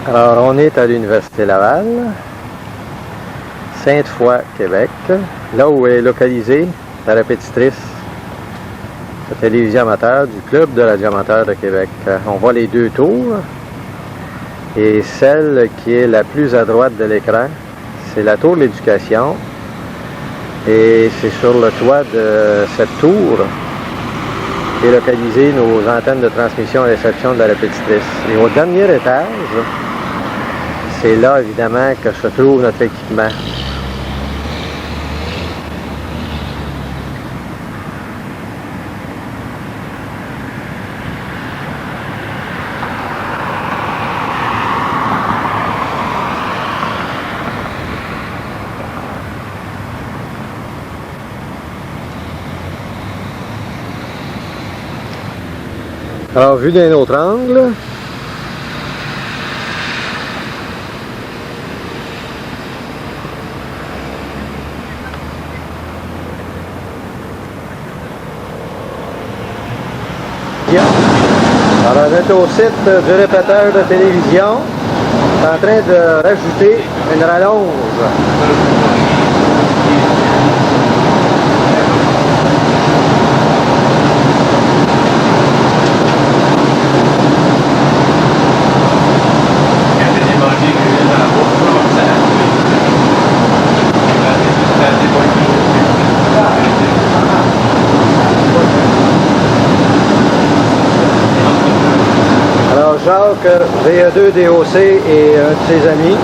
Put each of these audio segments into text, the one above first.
Alors, on est à l'Université Laval, Sainte-Foy, Québec, là où est localisée la répétitrice de télévision amateur du Club de radio amateur de Québec. On voit les deux tours, et celle qui est la plus à droite de l'écran, c'est la tour de l'éducation, et c'est sur le toit de cette tour qu'est localisée nos antennes de transmission et réception de la répétitrice. Et au dernier étage, c'est là, évidemment, que se trouve notre équipement. Alors, vu d'un autre angle, alors, on est au site du répéteur de télévision. On est en train de rajouter une rallonge. Jacques, VE2 DOC et un de ses amis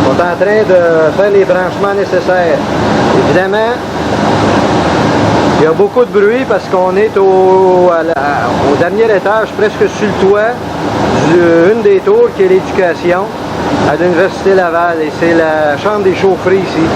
sont en train de faire les branchements nécessaires. Évidemment, il y a beaucoup de bruit parce qu'on est au dernier étage, presque sur le toit d'une des tours qui est l'éducation à l'Université Laval, et c'est la chambre des chaufferies ici.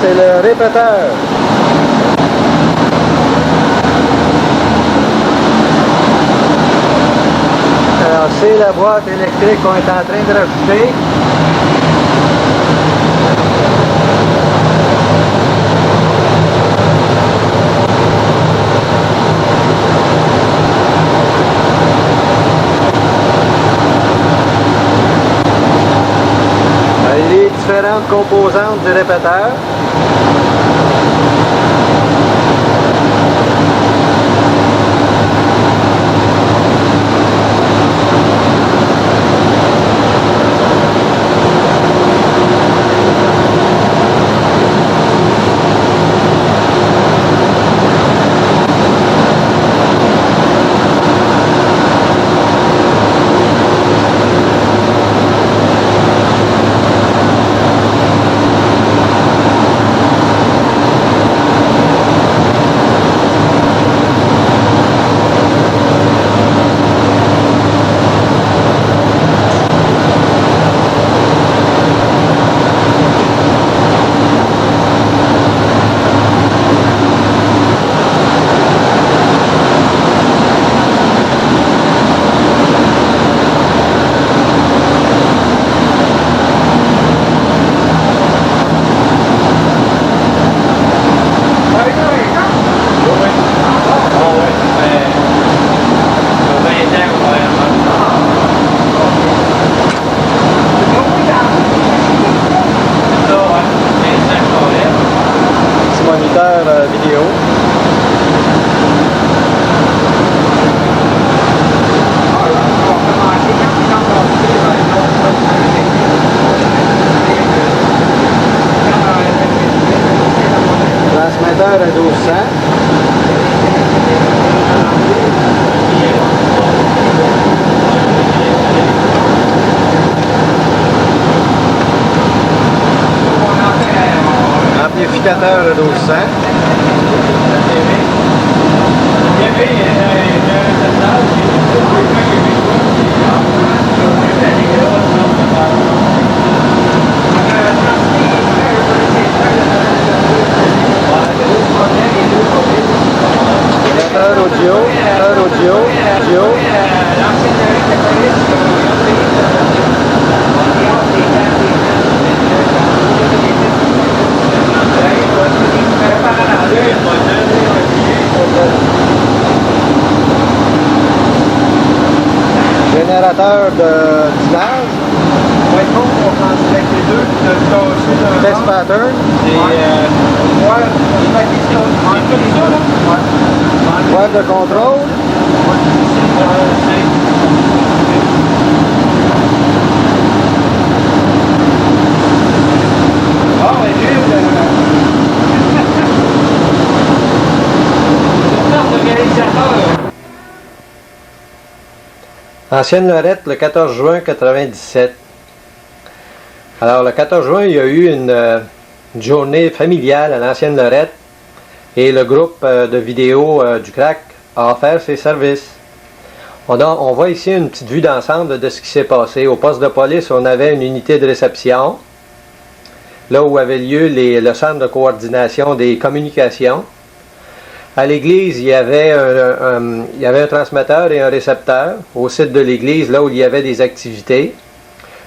C'est le répéteur. Alors, c'est la boîte électrique qu'on est en train de rajouter. Les différentes composantes du répéteur. Vidéo. Transmetteur à 1200. Amplificateur à 1200. Il y avait générateur d'image. Ouais, bon, on pense avec les deux, puis de tasser dans Test pattern. Et on voit la question. C'est comme ça, là? Ouais. Boîte de contrôle. Ah, mais Gilles, c'est le réalisateur. Ancienne Lorette, le 14 juin 1997. Alors, le 14 juin, il y a eu une journée familiale à l'Ancienne Lorette et le groupe de vidéo du CRAC a offert ses services. On voit ici une petite vue d'ensemble de ce qui s'est passé. Au poste de police, on avait une unité de réception, là où avait lieu le centre de coordination des communications. À l'église, il y avait un transmetteur et un récepteur au site de l'église, là où il y avait des activités.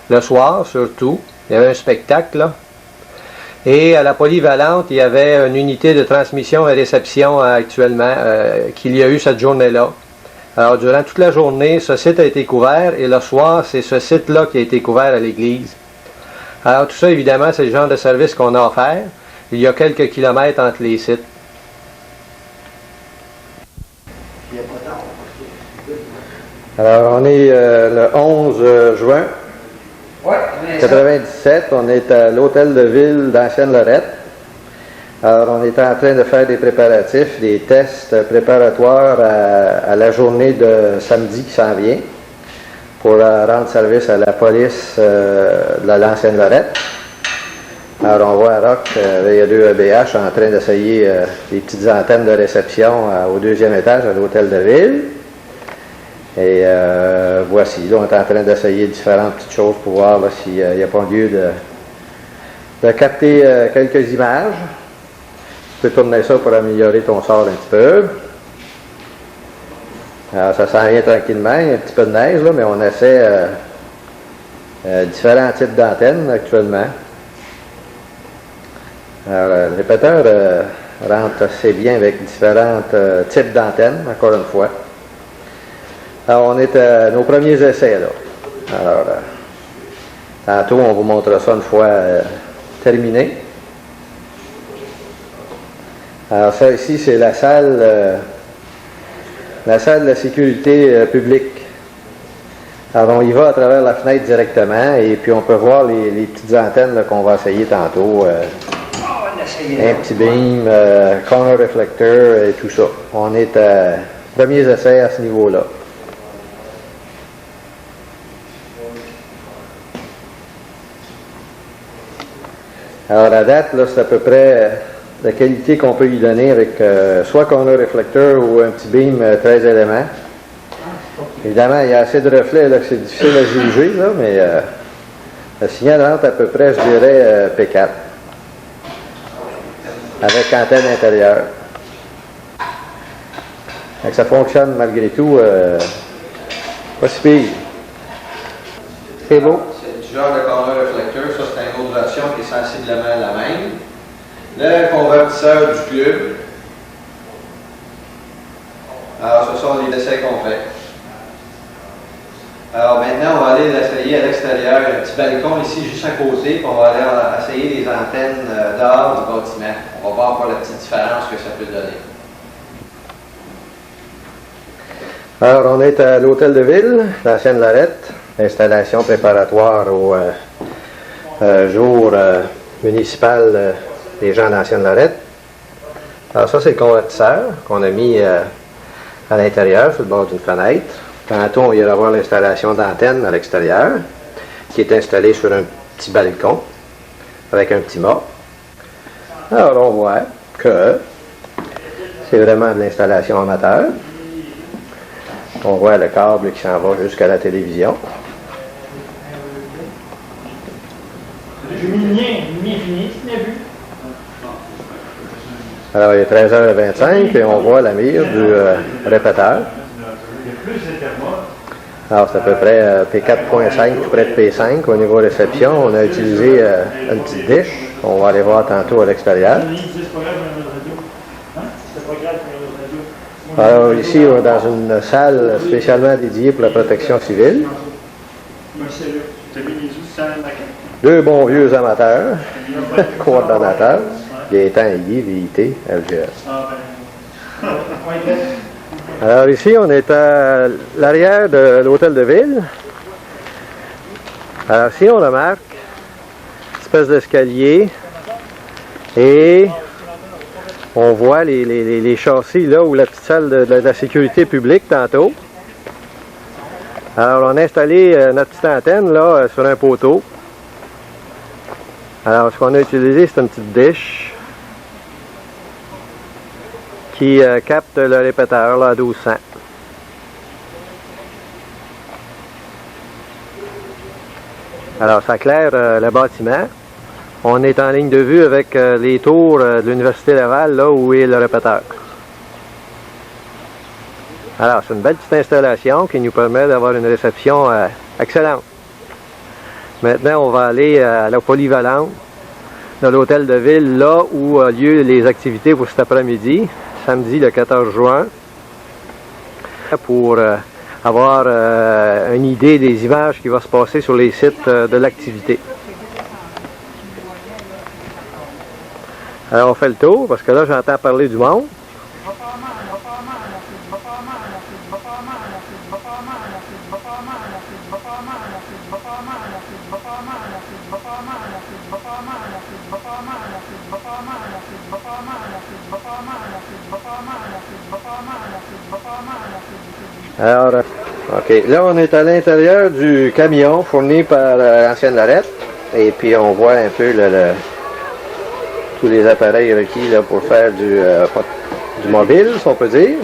Le soir, surtout, il y avait un spectacle, là. Et à la polyvalente, il y avait une unité de transmission et réception actuellement qu'il y a eu cette journée-là. Alors, durant toute la journée, ce site a été couvert et le soir, c'est ce site-là qui a été couvert à l'église. Alors, tout ça, évidemment, c'est le genre de service qu'on a offert. Il y a quelques kilomètres entre les sites. Alors, on est le 11 juin 1997. On est à l'hôtel de ville d'Ancienne Lorette. Alors, on est en train de faire des préparatifs, des tests préparatoires à la journée de samedi qui s'en vient pour rendre service à la police de l'Ancienne Lorette. Alors, on voit à Rock, il y a deux EBH en train d'essayer des petites antennes de réception au deuxième étage à l'hôtel de ville. Et voici, là, on est en train d'essayer différentes petites choses pour voir s'il n'y a pas lieu de capter quelques images. Tu peux tourner ça pour améliorer ton sort un petit peu. Alors, ça s'en vient tranquillement. Il y a un petit peu de neige, là, mais on essaie différents types d'antennes actuellement. Alors, le répéteur rentre assez bien avec différents types d'antennes, encore une fois. Alors, on est à nos premiers essais, là. Alors, tantôt, on vous montrera ça une fois terminé. Alors, ça ici, c'est la salle de la sécurité publique. Alors, on y va à travers la fenêtre directement et puis on peut voir les petites antennes qu'on va essayer tantôt. Un petit beam, corner reflector et tout ça. On est à premiers essais à ce niveau-là. Alors, à date, là, c'est à peu près la qualité qu'on peut lui donner avec soit corner reflector ou un petit beam 13 éléments. Évidemment, il y a assez de reflets là, que c'est difficile à juger, là, mais le signal rentre à peu près, je dirais, P4. Avec antenne intérieure. Donc, ça fonctionne malgré tout pas si pire. C'est beau. C'est du genre de corner reflector, ça c'est une autre version qui est sensiblement la même. Le convertisseur du club. Alors, ce sont les essais qu'on fait. Alors maintenant, on va aller l'essayer à l'extérieur. Il y a un petit balcon ici, juste à côté, puis on va aller essayer les antennes dehors du bâtiment. On va voir pour la petite différence que ça peut donner. Alors, on est à l'hôtel de ville, l'Ancienne Lorette. Installation préparatoire au jour municipal des gens d'Ancienne Lorette. Alors ça, c'est le convertisseur qu'on a mis à l'intérieur, sur le bord d'une fenêtre. Tantôt, on ira voir l'installation d'antenne à l'extérieur, qui est installée sur un petit balcon, avec un petit mât. Alors, on voit que c'est vraiment de l'installation amateur. On voit le câble qui s'en va jusqu'à la télévision. J'ai mis le mien fini, tu l'as vu? Alors, il est 13h25 et on voit la mire du répéteur. Alors, c'est à peu près P4.5, tout près de P5 au niveau réception. On a utilisé une petite dish. On va aller voir tantôt à l'extérieur. Alors ici, on est dans une salle spécialement dédiée pour la protection civile. Deux bons vieux amateurs, coordonnateurs, Gaétan et Guy, VIT, LGS. Alors ici, on est à l'arrière de l'hôtel de ville. Alors si on remarque, espèce d'escalier, et on voit les châssis là, ou la petite salle de la sécurité publique tantôt. Alors on a installé notre petite antenne là sur un poteau. Alors ce qu'on a utilisé, c'est une petite dish qui capte le répéteur là, à 1200. Alors ça éclaire le bâtiment. On est en ligne de vue avec les tours de l'Université Laval, là où est le répéteur. Alors c'est une belle petite installation qui nous permet d'avoir une réception excellente. Maintenant on va aller à la polyvalente de l'hôtel de ville, là où ont lieu les activités pour cet après-midi, samedi le 14 juin, pour avoir une idée des images qui vont se passer sur les sites de l'activité. Alors on fait le tour, parce que là j'entends parler du monde. Alors, ok, là on est à l'intérieur du camion fourni par l'ancienne Lorette, et puis on voit un peu tous les appareils requis là, pour faire du mobile, si on peut dire.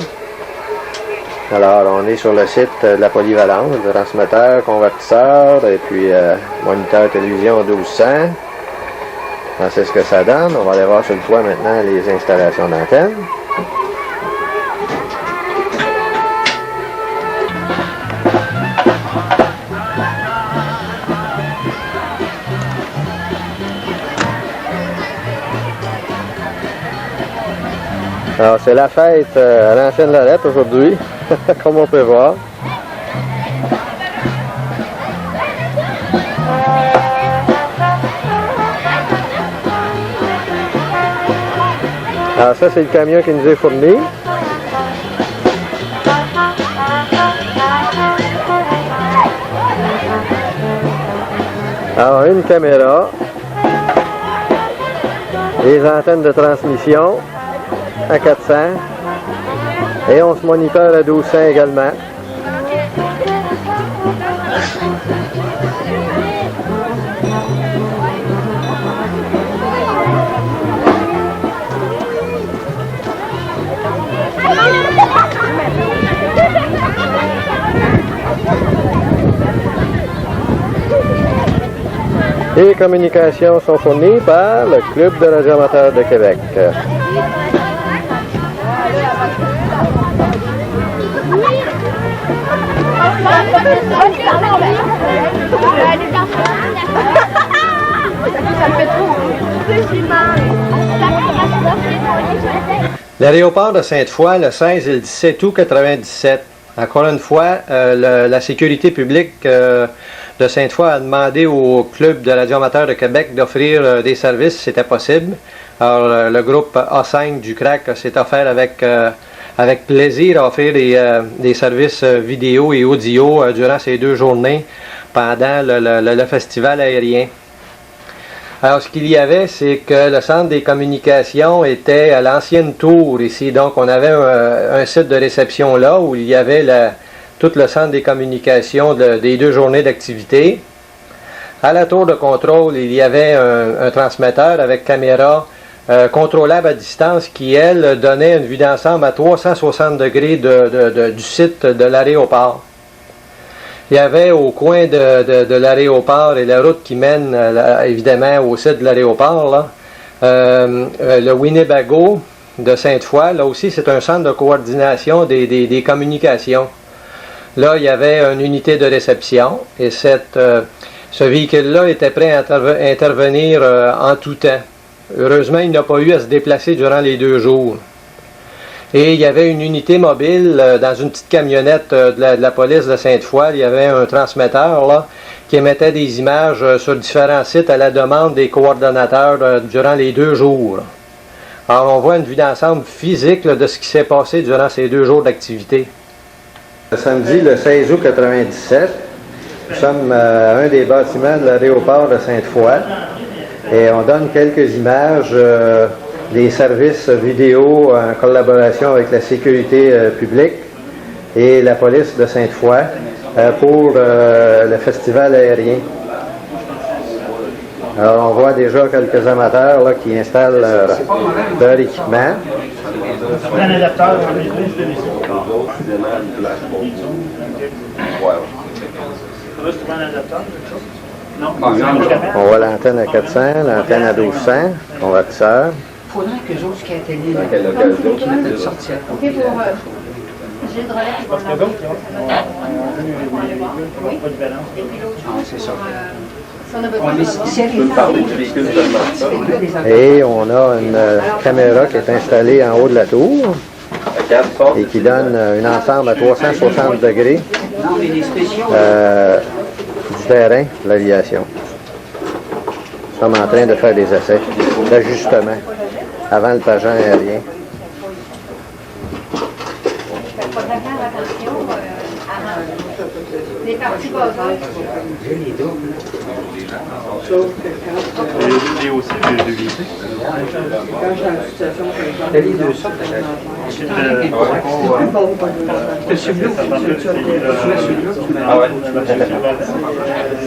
Alors on est sur le site de la polyvalence, le transmetteur, convertisseur, et puis moniteur télévision 1200. Alors, c'est ce que ça donne. On va aller voir sur le toit maintenant les installations d'antenne. Alors c'est la fête à l'ancienne Lorette aujourd'hui, comme on peut voir. Alors ça c'est le camion qui nous est fourni. Alors une caméra, les antennes de transmission à 400 et on se moniteur à 1200 également. Les communications sont fournies par le Club de radioamateurs de Québec. L'aéroport de Sainte-Foy, le 16 et le 17 août 1997. Encore une fois, la sécurité publique de Sainte-Foy a demandé au Club de radioamateurs de Québec d'offrir des services si c'était possible. Alors, le groupe A5 du CRAC s'est offert avec plaisir à offrir des services vidéo et audio durant ces 2 journées pendant le festival aérien. Alors, ce qu'il y avait, c'est que le centre des communications était à l'ancienne tour ici. Donc, on avait un site de réception là où il y avait tout le centre des communications des 2 journées d'activité. À la tour de contrôle, il y avait un transmetteur avec caméra contrôlable à distance qui, elle, donnait une vue d'ensemble à 360 degrés du site de l'aéroport. Il y avait au coin de l'aéroport et la route qui mène évidemment au site de l'aéroport, le Winnebago de Sainte-Foy. Là aussi, c'est un centre de coordination des communications. Là, il y avait une unité de réception et ce véhicule-là était prêt à intervenir en tout temps. Heureusement, il n'a pas eu à se déplacer durant les 2 jours. Et il y avait une unité mobile dans une petite camionnette de la police de Sainte-Foy. Il y avait un transmetteur là, qui émettait des images sur différents sites à la demande des coordonnateurs durant les 2 jours. Alors on voit une vue d'ensemble physique là, de ce qui s'est passé durant ces 2 jours d'activité. Le samedi, le 16 août 1997, nous sommes à un des bâtiments de l'aéroport de Sainte-Foy et on donne quelques images des services vidéo en collaboration avec la sécurité publique et la police de Sainte-Foy pour le festival aérien. Alors on voit déjà quelques amateurs là, qui installent leur équipement. Un adaptateur. On voit l'antenne à 400, l'antenne à 1200, convertisseur. Il faudrait que les autres qui aient télé, qui mettent de sortir. OK, pour... J'ai le relais qui va Parce que d'autres, Oui. Et puis l'autre chose, c'est ça. si on a besoin de Si elle est Et on a une caméra qui est installée en haut de la tour et qui donne un ensemble à 360 degrés non, mais les spéciaux. Du terrain de l'aviation. Nous sommes en train de faire des essais d'ajustement avant le pageant aérien. Il faut faire attention avant les parties basales. Et aussi de visiter. Les deux sortes. Ah ouais.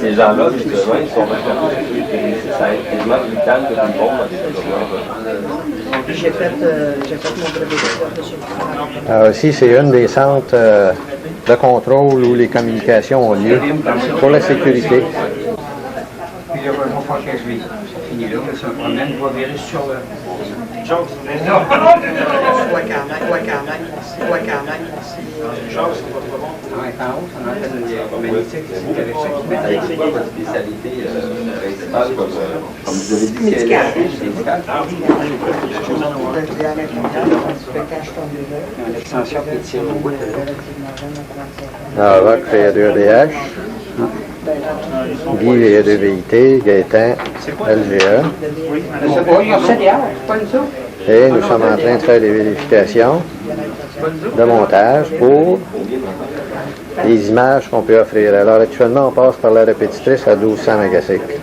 Ces gens-là, justement, ils sont vraiment. Ça a été tellement plus calme que tout le monde. J'ai fait mon brevet de chez Alors ici, c'est une des centres de contrôle où les communications ont lieu pour la sécurité. Puis là, une fois que je vais finir là, ça me promène, je vais virer sur le... En haut, on appelle le magnétique, c'est avec ça qui met C'est quoi votre spécialité principale comme vous avez dit, médical. médical? L'extension qui tire au bout de Alors, Rock fait A2ADH, Guy est A2VIT, Gaétan, LGA. il y a 7 heures, pas une ça. Et nous sommes en train de faire des vérifications de montage pour les images qu'on peut offrir. Alors actuellement, on passe par la répétitrice à 1200 mégacycles.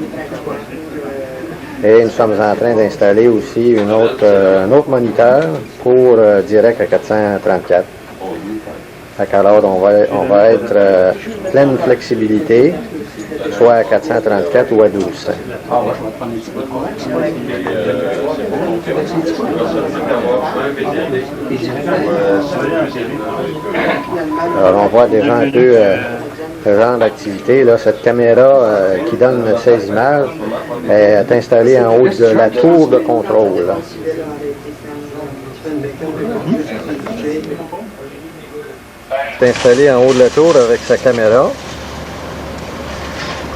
Et nous sommes en train d'installer aussi un autre moniteur pour direct à 434. Alors on va être pleine flexibilité, soit à 434 ou à 1200. Ah, ouais, je vais prendre un petit peu de Alors on voit déjà un peu ce genre d'activité. Là, cette caméra qui donne ces images est installée en haut de la tour de contrôle. Là. C'est installé en haut de la tour avec sa caméra.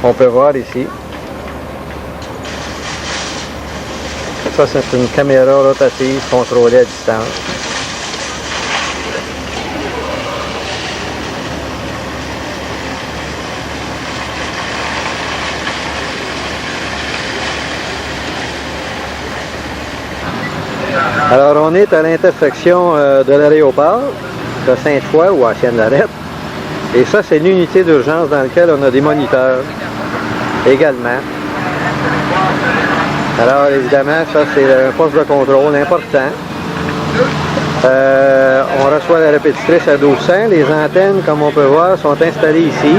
On peut voir ici. Ça, c'est une caméra rotative contrôlée à distance. Alors, on est à l'intersection de l'aéroport de Sainte-Foy ou Ancienne Lorette. Et ça, c'est l'unité d'urgence dans laquelle on a des moniteurs également. Alors, évidemment, ça, c'est un poste de contrôle important. On reçoit la répétitrice à 1200. Les antennes, comme on peut voir, sont installées ici.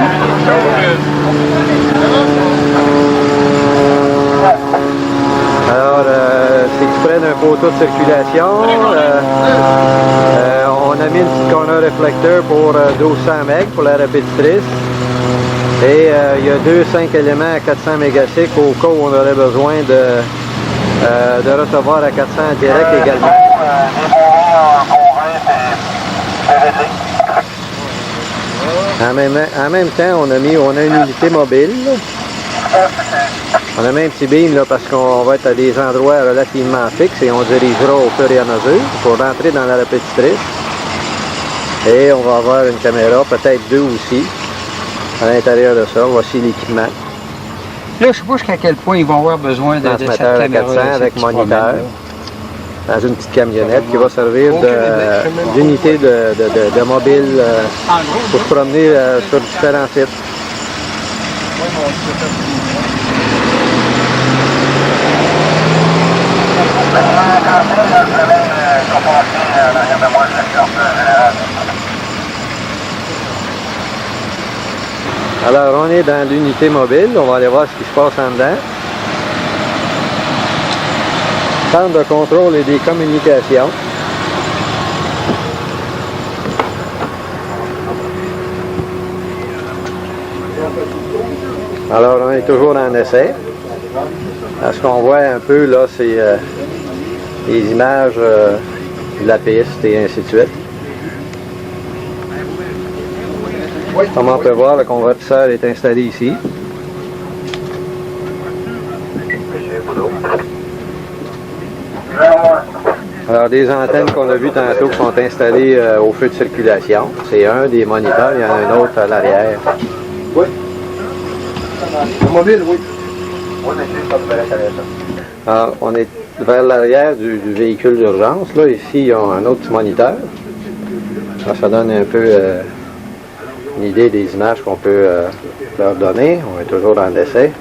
Alors, c'est près d'un poteau de circulation. On a mis une petite corner réflecteur pour 1200 MB pour la répétitrice. Et il y a 5 éléments à 400 mégacycles au cas où on aurait besoin de recevoir à 400 en direct également. En même temps, on a une unité mobile On a mis un petit beam là, parce qu'on va être à des endroits relativement fixes et on dirigera au fur et à mesure pour rentrer dans la répétitrice. Et on va avoir une caméra, peut-être deux aussi, à l'intérieur de ça. Voici l'équipement. Là, je ne sais pas jusqu'à quel point ils vont avoir besoin de cette Transmetteur à caméra. 400 avec moniteur. Dans une petite camionnette qui va servir d'unité de mobile pour se promener sur différents sites. Alors, on est dans l'unité mobile. On va aller voir ce qui se passe en dedans. Centre de contrôle et des communications. Alors, on est toujours en essai. Ce qu'on voit un peu, là, c'est les images de la piste et ainsi de suite. Comme on peut voir, le convertisseur est installé ici. Alors, des antennes qu'on a vues tantôt qui sont installées au feu de circulation. C'est un des moniteurs, il y en a un autre à l'arrière. Oui. Le mobile, oui. Alors, on est vers l'arrière du véhicule d'urgence. Là, ici, ils ont un autre petit moniteur. Alors, ça donne un peu une idée des images qu'on peut leur donner. On est toujours dans l'essai.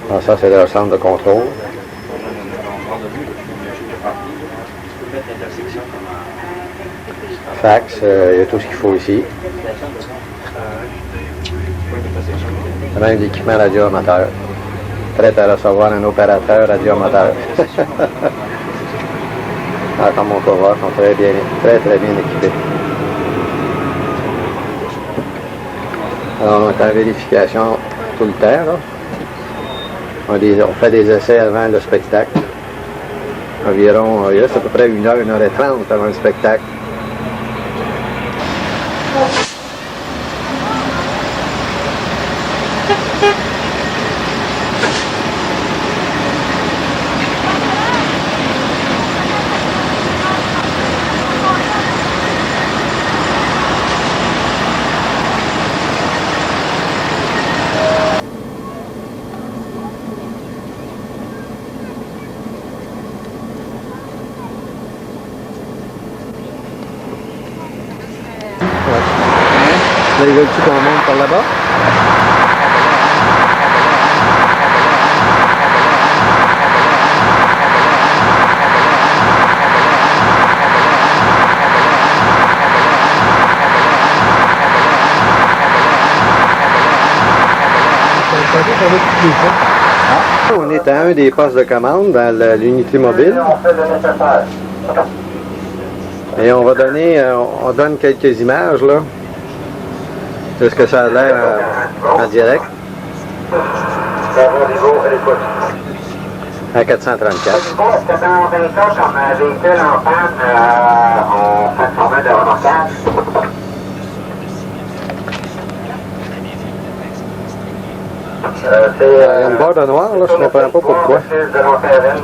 Alors, ça, c'est leur centre de contrôle. Fax, il y a tout ce qu'il faut ici. Même l'équipement radioamateur. Prêt à recevoir un opérateur radioamateur. Alors, comme on peut voir, ils sont très bien équipés. Alors, on est en vérification tout le temps. Là. On fait des essais avant le spectacle. Environ, il reste à peu près 1h, 1h30 avant le spectacle. Là, ils veulent-tu qu'on monte par là-bas? On est à un des postes de commande dans l'unité mobile. Et on va donner, on donne quelques images là. C'est ce que ça a l'air en direct. À 434. Est-ce que dans un cas comme un véhicule en panne, on fait le format de remorquage? Il y a une barre de noir, là, je ne comprends pas pourquoi.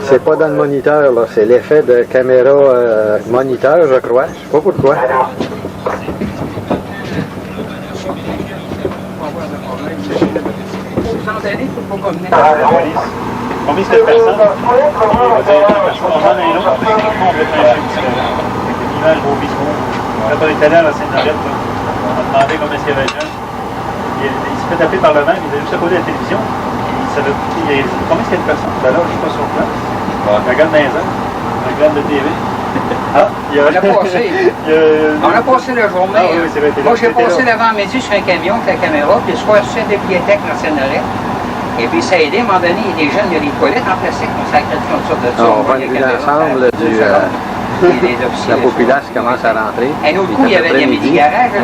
C'est pas dans le moniteur, là, c'est l'effet de caméra moniteur, je crois. Je sais pas pourquoi. Combien c'est de personnes? On va dire parce qu'on en a un autre, mais complètement différent. Avec l'image au bisou. Quand on est allé à la Sainte-Norette, on a demandé combien il y avait de gens. Il s'est fait taper par le même, il a juste à côté de la télévision. Il a dit combien il y a de personnes? Ben là, je ne suis pas sur place. Je regarde dans les ans, je regarde de TV. Ah, on a passé la journée. Ah, oui, vrai, moi, j'ai passé l'avant-midi sur un camion avec la caméra, puis le soir, sur la bibliothèque dans Sainte-Norette. Et puis ça a aidé, à un moment donné, il y a des jeunes, il y a des toilettes en plastique, on sacrait toutes sortes de ça. On voit l'ensemble de la populace qui commence à rentrer. Un autre coup, il y avait des midi-garages,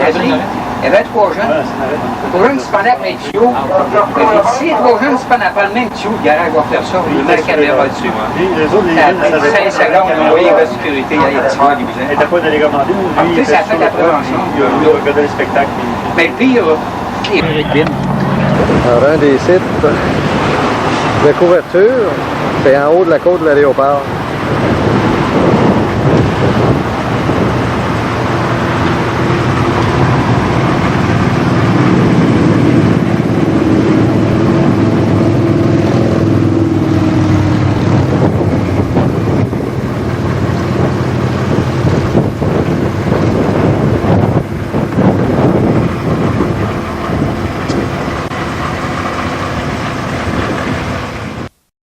Il y avait 3 jeunes. Ouais, c'est arrêté. 3 jeunes qui se prenaient après le tuyau. J'ai dit, si les 3 jeunes se prennent après le même tuyau, le garage va faire ça. Il met la caméra dessus. Les autres, les jeunes, ça Après 5 secondes, on voyait la sécurité, il y a les petits gars qui il n'était pas d'aller commander. Lui, Tu sais, ça fait de la prévention. Il regardait le spectacle. Mais le pire, là, Alors, un des sites de couverture, c'est en haut de la côte de l'aéroport.